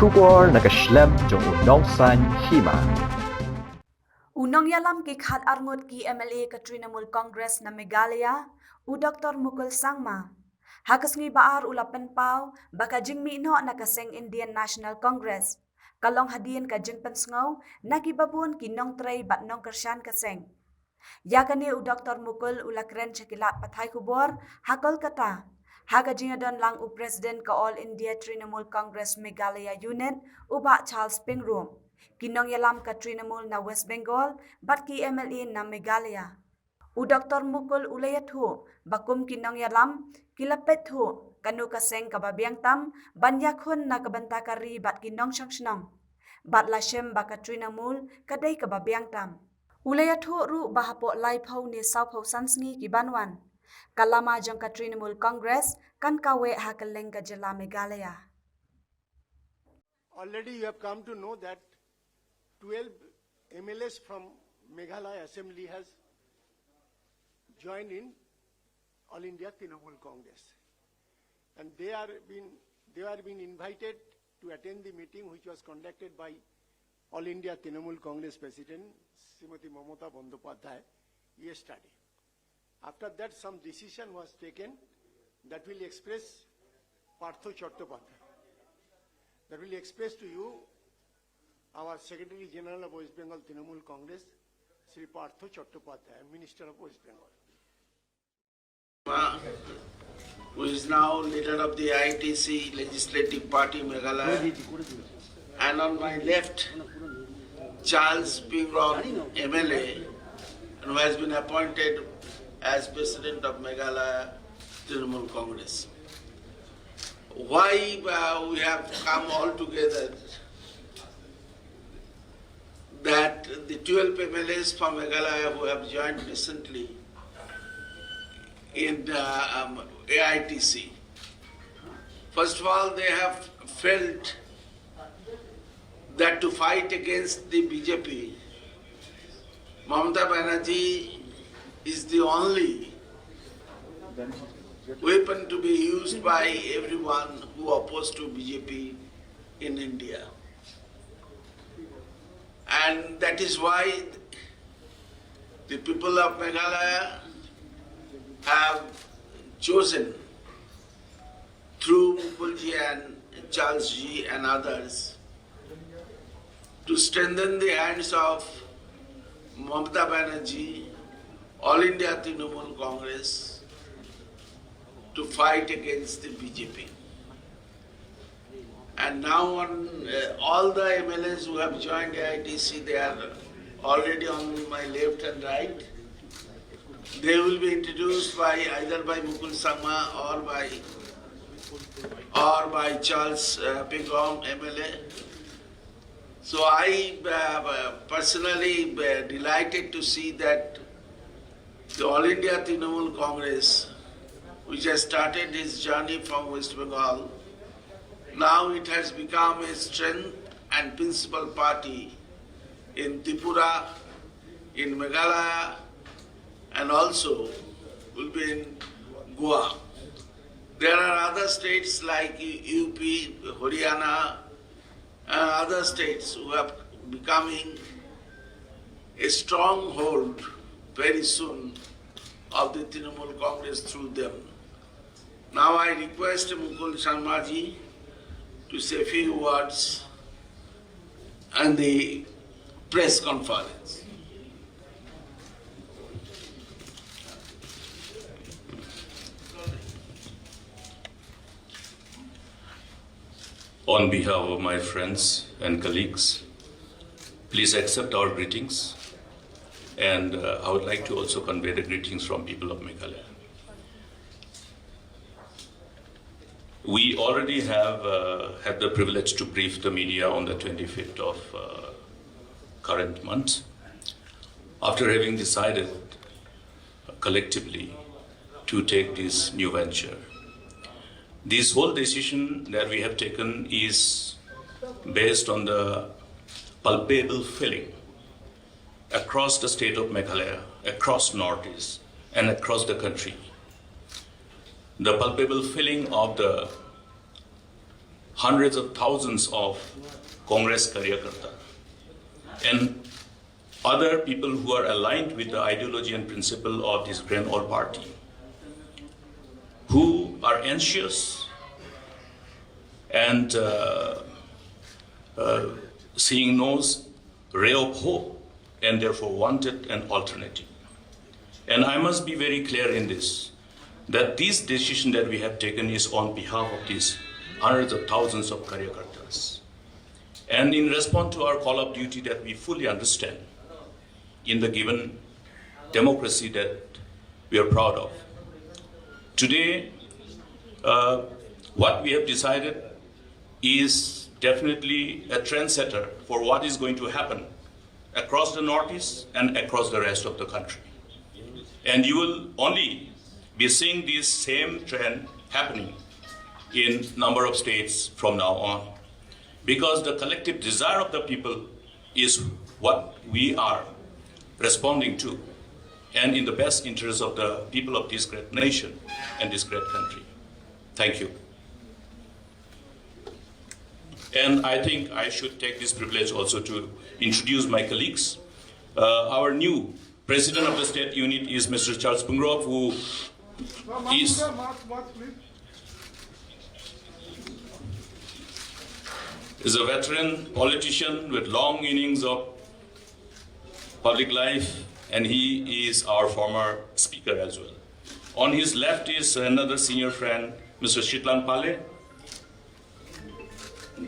Shubor nakaslem jong Nongtrei Hima. Unong yalam ki khat armut ki MLA ka Trinamool Congress na Meghalaya, u Dr. Mukul sangma. Hakasngi baar ulapan pau baka jingmi no na ka Seng Indian National Congress. Kalong Hadien ka jing Pynsngew nakibabun ki Nongtrei bat Nongkyrshan ka Seng. Yakani u Dr. Mukul ulakren chakilat pathay kubor hakol kata. Haga jingadon lang u President ka All India Trinamool Congress Meghalaya Unit uba Charles Pingroom. Kinong yalam ka Trinamool na West Bengal bat ki MLA na Meghalaya. U Dr. Mukul ulayat hu bakum kinong yalam kilapet hu kanu ka Seng kababiang tam banyak hun na kabantakari bat kinong syangshnong. Bat lashem baka Trinamool kadai kababiang tam. Ulayat hu ru bahapo laipau ni saupau sansngi ki banwan. Kalama jong ka Trinamool Congress kan kawe hakaleng ka jala Meghalaya. Already you have come to know that 12 MLAs from Meghalaya Assembly has joined in All India Trinamool Congress. And they are being invited to attend the meeting which was conducted by All India Trinamool Congress President Srimati Mamata Bandyopadhyay yesterday. After that, some decision was taken that will express Partho Chattopadhyay. That will express to you our Secretary General of West Bengal Trinamool Congress, Sri Partho Chattopadhyay, Minister of West Bengal. Who is now leader of the ITC Legislative Party Meghalaya, and on my left, Charles Pingroom, MLA, who has been appointed as President of Meghalaya Trinamool Congress. Why we have come all together? That the 12 MLAs from Meghalaya who have joined recently in AITC. First of all, they have felt that to fight against the BJP, Mamata Banerjee is the only weapon to be used by everyone who opposed to BJP in India. And that is why the people of Meghalaya have chosen through Mukulji and Charles and others to strengthen the hands of Mamata Banerjee, All India Trinamool Congress, to fight against the BJP. And now on all the MLAs who have joined AITC, they are already on my left and right. They will be introduced by either by Mukul Sangma or by Charles Pingroom, MLA. So I personally delighted to see that the All India Trinamool Congress, which has started its journey from West Bengal, now it has become a strength and principal party in Tripura, in Meghalaya, and also will be in Goa. There are other states like UP, Haryana, and other states who are becoming a stronghold very soon of the Trinamool Congress through them. Now I request Mukul Sharmaji to say a few words and the press conference. On behalf of my friends and colleagues, please accept our greetings, and I would like to also convey the greetings from people of Meghalaya. We already have had the privilege to brief the media on the 25th of current month, after having decided collectively to take this new venture. This whole decision that we have taken is based on the palpable feeling across the state of Meghalaya, across Northeast, and across the country. The palpable feeling of the hundreds of thousands of Congress Karyakarta and other people who are aligned with the ideology and principle of this grand old party, who are anxious and seeing no ray of hope and therefore wanted an alternative. And I must be very clear in this, that this decision that we have taken is on behalf of these hundreds of thousands of Karyakartas. And in response to our call of duty that we fully understand in the given democracy that we are proud of. Today, what we have decided is definitely a trendsetter for what is going to happen across the Northeast and across the rest of the country. And you will only be seeing this same trend happening in number of states from now on, because the collective desire of the people is what we are responding to, and in the best interest of the people of this great nation and this great country. Thank you. And I think I should take this privilege also to introduce my colleagues. Our new president of the state unit is Mr. Charles Pynsngew, who is a veteran politician with long innings of public life, and he is our former speaker as well. On his left is another senior friend, Mr. Shitlan Pale.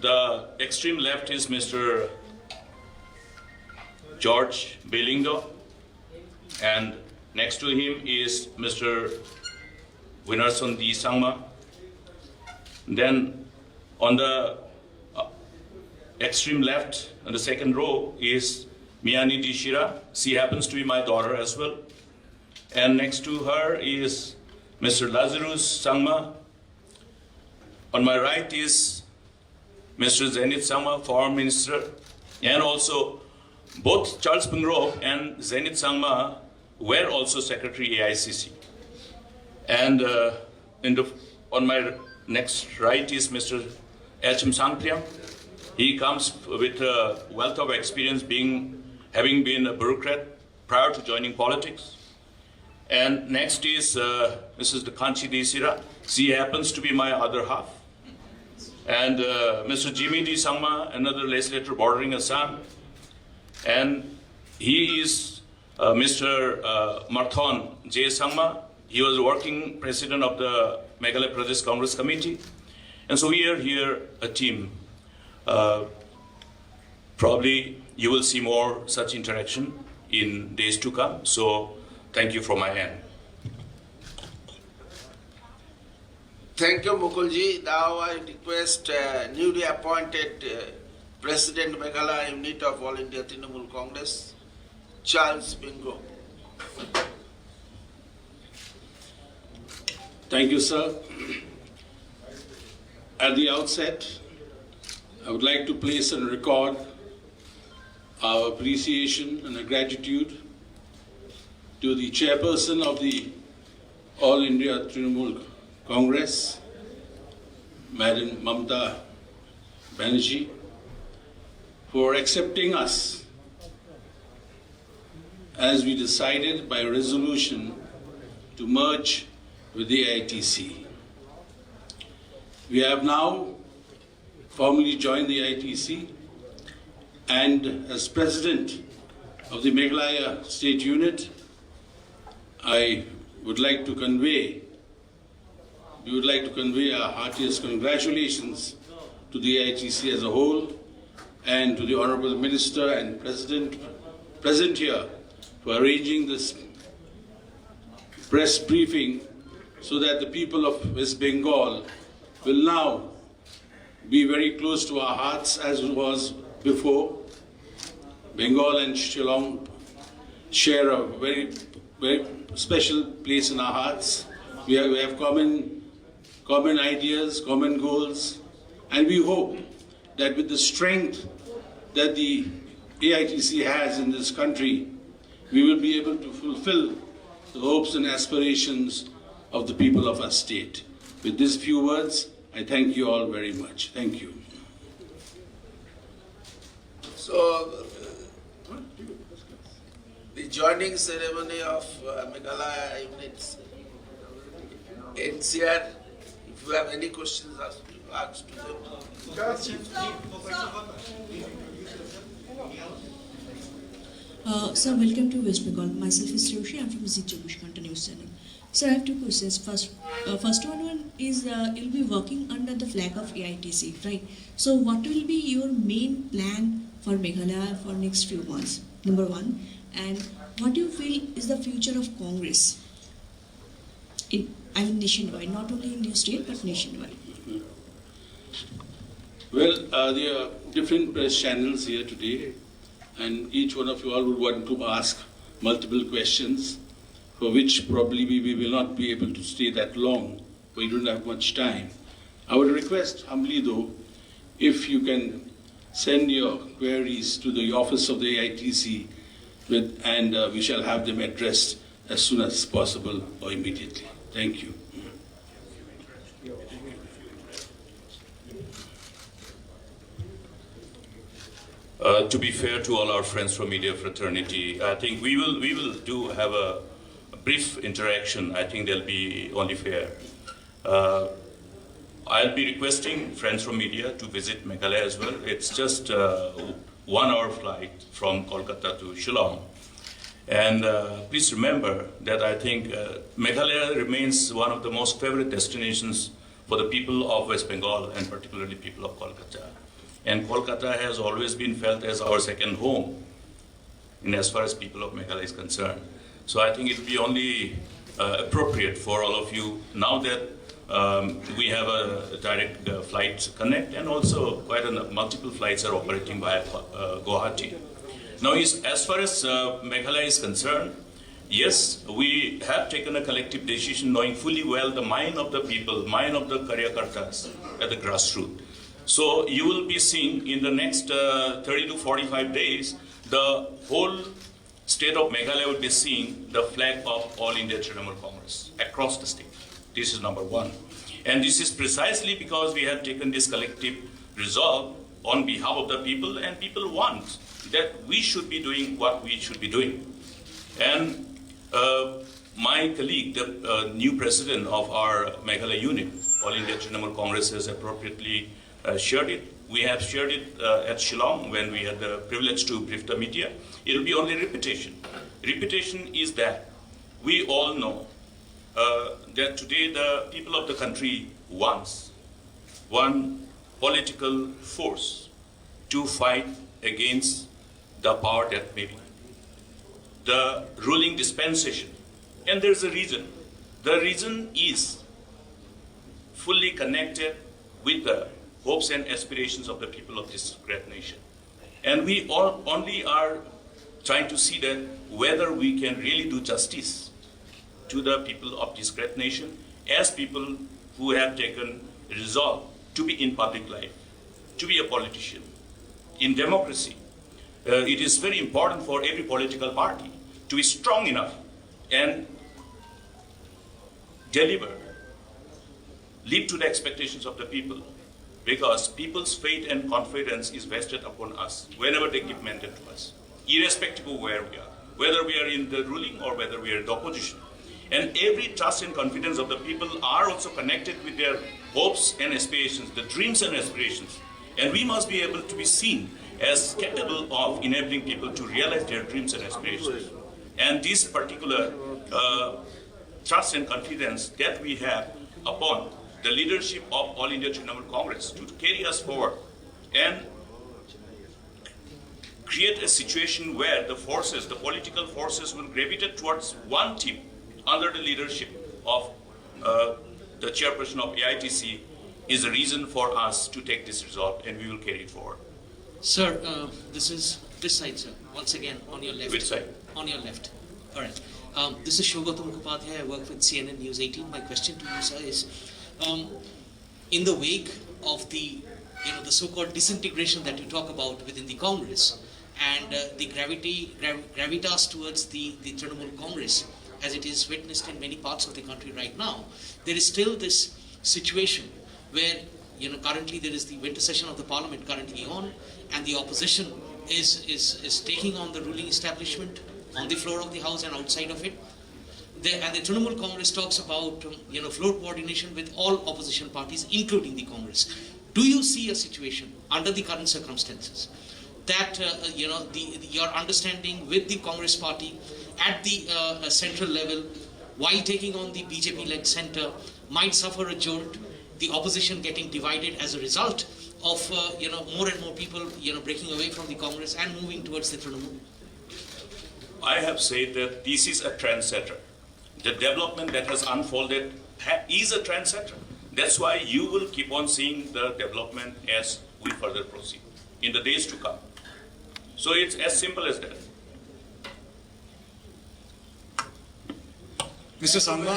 The extreme left is Mr. George Bellindo, and next to him is Mr. Winarson D. Sangma. Then on the extreme left, on the second row, is Miani D. Shira. She happens to be my daughter as well. And next to her is Mr. Lazarus Sangma. On my right is Mr. Zenit Sangma, Foreign Minister. And also, both Charles Pynsngew and Zenit Sangma were also Secretary AICC. And on my next right is Mr. H.M. Sangpriam. He comes with a wealth of experience, having been a bureaucrat prior to joining politics. And next is Mrs. Kanchi Desira. She happens to be my other half. And Mr. Jimmy D. Sangma, another legislator bordering Assam. And he is Mr. Marthon J. Sangma. He was working president of the Meghalaya Pradesh Congress Committee. And so we are here a team. Probably you will see more such interaction in days to come. So thank you from my end. Thank you, Mukulji. Now I request newly appointed President Meghalaya Unit of All India Trinamool Congress, Charles Pynsngew. Thank you, sir. At the outset, I would like to place on record our appreciation and our gratitude to the chairperson of the All India Trinamool Congress, Madam Mamta Banerjee, for accepting us as we decided by resolution to merge with the AITC. We have now formally joined the AITC, and as president of the Meghalaya State Unit, we would like to convey our heartiest congratulations to the AITC as a whole and to the Honorable Minister and President present here for arranging this press briefing so that the people of West Bengal will now be very close to our hearts as it was before. Bengal and Shillong share a very, very special place in our hearts. We have common ideas, common goals, and we hope that with the strength that the AITC has in this country, we will be able to fulfill the hopes and aspirations of the people of our state. With these few words, I thank you all very much. Thank you. So, the joining ceremony of Meghalaya units ends here. If you have any questions, ask to them. Sir, welcome to West Bengal. Myself is Roshi. I'm from Zee News Channel. Sir, I have two questions. First one is you'll be working under the flag of AITC, right? So, what will be your main plan for Meghalaya for next few months? Number one, and what do you feel is the future of Congress? Nationwide, not only in your state but nationwide. Well, there are different press channels here today, and each one of you all would want to ask multiple questions, for which probably we will not be able to stay that long. We don't have much time. I would request humbly though, if you can send your queries to the office of the AITC, and we shall have them addressed as soon as possible or immediately. Thank you. To be fair to all our friends from media fraternity, I think we will have a brief interaction. I think they'll be only fair. I'll be requesting friends from media to visit Meghalaya as well. It's just a 1 hour flight from Kolkata to Shillong. And please remember that I think Meghalaya remains one of the most favorite destinations for the people of West Bengal and particularly people of Kolkata. And Kolkata has always been felt as our second home in as far as people of Meghalaya is concerned. So I think it will be only appropriate for all of you, now that we have a direct flight connect, and also quite multiple flights are operating via Guwahati. Now, as far as Meghalaya is concerned, yes, we have taken a collective decision knowing fully well the mind of the people, mind of the Karyakartas at the grassroots. So you will be seeing in the next 30 to 45 days, the whole state of Meghalaya will be seeing the flag of All India Trinamool Congress across the state. This is number one. And this is precisely because we have taken this collective resolve on behalf of the people, and people want that we should be doing what we should be doing. And my colleague, the new president of our Meghalaya unit, All India Trinamool Congress, has appropriately shared it. We have shared it at Shillong when we had the privilege to brief the media. It will be only repetition. Repetition is that we all know that today the people of the country wants one political force to fight against the power that may be, the ruling dispensation. And there's a reason. The reason is fully connected with the hopes and aspirations of the people of this great nation. And we all only are trying to see that whether we can really do justice to the people of this great nation as people who have taken resolve to be in public life, to be a politician. In democracy, it is very important for every political party to be strong enough and deliver, live to the expectations of the people, because people's faith and confidence is vested upon us whenever they give mandate to us, irrespective of where we are, whether we are in the ruling or whether we are in the opposition. And every trust and confidence of the people are also connected with their hopes and aspirations, the dreams and aspirations. And we must be able to be seen as capable of enabling people to realize their dreams and aspirations. And this particular trust and confidence that we have upon the leadership of All India Trinamool Congress to carry us forward and create a situation where the forces, the political forces, will gravitate towards one team under the leadership of the chairperson of AITC is a reason for us to take this resolve, and we will carry it forward. Sir, this is this side, sir. Once again, on your left. Which side? On your left. All right. This is Shogatam Mukhopadhyay. I work with CNN News 18. My question to you, sir, is in the wake of the so-called disintegration that you talk about within the Congress and the gravitas towards the Trinamool Congress, as it is witnessed in many parts of the country right now, there is still this situation where currently there is the winter session of the parliament currently on, and the opposition is taking on the ruling establishment on the floor of the house and outside of it. And the Trinamool Congress talks about floor coordination with all opposition parties, including the Congress. Do you see a situation under the current circumstances that your understanding with the Congress party at the central level, while taking on the BJP-led centre, might suffer a jolt, the opposition getting divided as a result of more and more people breaking away from the Congress and moving towards the Trinamool? I have said that this is a trendsetter. The development that has unfolded is a trendsetter. That's why you will keep on seeing the development as we further proceed in the days to come. So it's as simple as that. Mr. Sangma,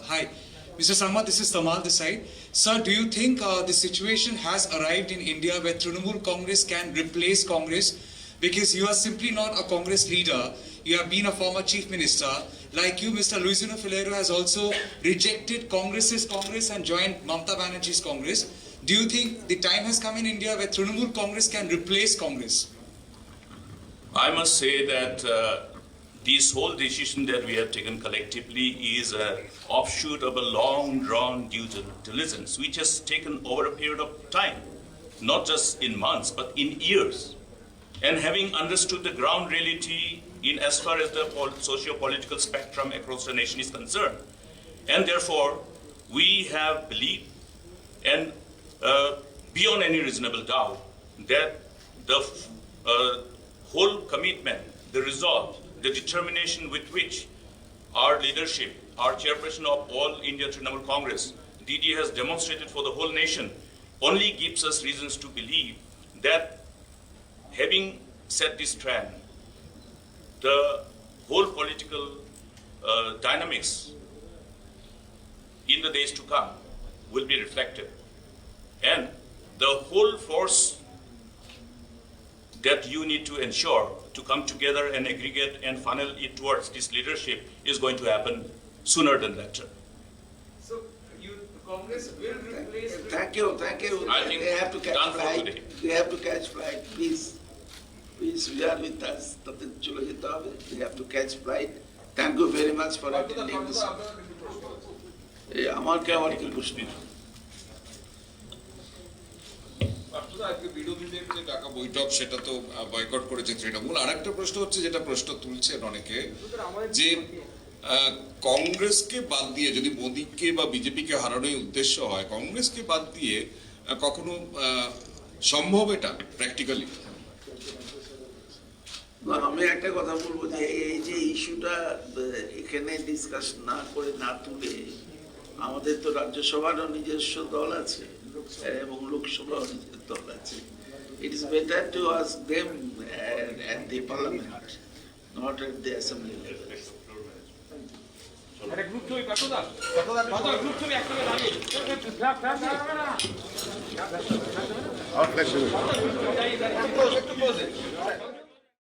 hi. Mr. Sangma, this is Tamal this side. Sir, do you think the situation has arrived in India where Trinamool Congress can replace Congress? Because you are simply not a Congress leader. You have been a former chief minister. Like you, Mr. Luisino Filero has also rejected Congress's Congress and joined Mamata Banerjee's Congress. Do you think the time has come in India where Trinamool Congress can replace Congress? I must say that this whole decision that we have taken collectively is an offshoot of a long-drawn due diligence, which has taken over a period of time, not just in months, but in years. And having understood the ground reality in as far as the socio-political spectrum across the nation is concerned. And therefore, we have believed, and beyond any reasonable doubt, that the whole commitment, the resolve, the determination with which our leadership, our chairperson of All India Trinamool Congress, DD, has demonstrated for the whole nation, only gives us reasons to believe that having set this trend, the whole political dynamics in the days to come will be reflected. And the whole force that you need to ensure to come together and aggregate and funnel it towards this leadership is going to happen sooner than later. So, Congress will replace... Thank you. I think they have to catch done for flight. today. They have to catch flight. Please, we are with us. They have to catch flight. Thank you very much for attending this. আমার কি প্রশ্ন? আজকে বিরোধীদের যে ডাকা বৈঠক সেটা তো বয়কট করেছে তৃণমূল। আরেকটা প্রশ্ন হচ্ছে, যেটা প্রশ্ন তুলছেন অনেকে, যে কংগ্রেসকে বাদ দিয়ে যদি মোদীকে বা বিজেপিকে হারানোর উদ্দেশ্য হয়, কংগ্রেসকে বাদ দিয়ে কখনো সম্ভব এটা প্র্যাকটিক্যালি? আমি একটা কথা বলবো যে এই যে ইস্যুটা এখানে ডিসকাস না করে না তুলে, আমাদের তো রাজ্যসভারও নিজস্ব দল আছে এবং লোকসভাও নিজের দল আছে। It is better to ask them at the parliament, not at the assembly level. Group ছবি গ্রুপ ছবি একসঙ্গে দাঁড়িয়ে